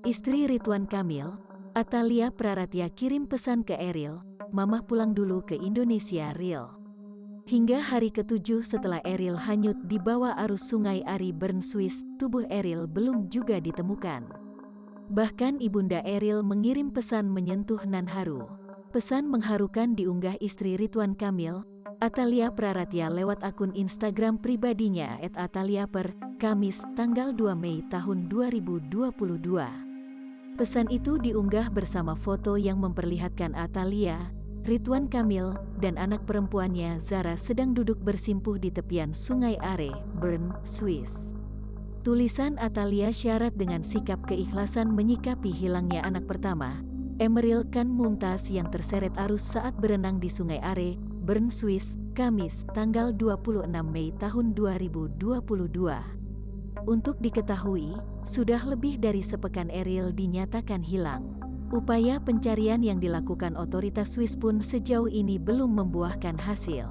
Istri Ridwan Kamil, Atalia Praratia kirim pesan ke Eril, "Mamah pulang dulu ke Indonesia real." Hingga hari ke-7 setelah Eril hanyut di bawah arus sungai Ari Bern, Swiss, tubuh Eril belum juga ditemukan. Bahkan ibunda Eril mengirim pesan menyentuh nan haru. Pesan mengharukan diunggah istri Ridwan Kamil, Atalia Praratia lewat akun Instagram pribadinya @ataliaper, Kamis, tanggal 2 Mei tahun 2022. Pesan itu diunggah bersama foto yang memperlihatkan Atalia, Ridwan Kamil, dan anak perempuannya Zara sedang duduk bersimpuh di tepian sungai Are, Bern, Swiss. Tulisan Atalia syarat dengan sikap keikhlasan menyikapi hilangnya anak pertama, Emeril Khan Mumtaz yang terseret arus saat berenang di sungai Are, Bern, Swiss, Kamis, tanggal 26 Mei tahun 2022. Untuk diketahui, sudah lebih dari sepekan Eril dinyatakan hilang. Upaya pencarian yang dilakukan otoritas Swiss pun sejauh ini belum membuahkan hasil.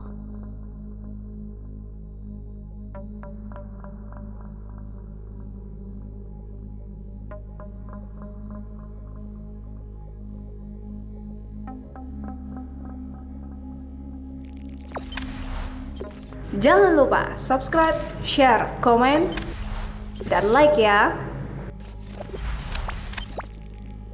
Jangan lupa subscribe, share, komen, dan like ya.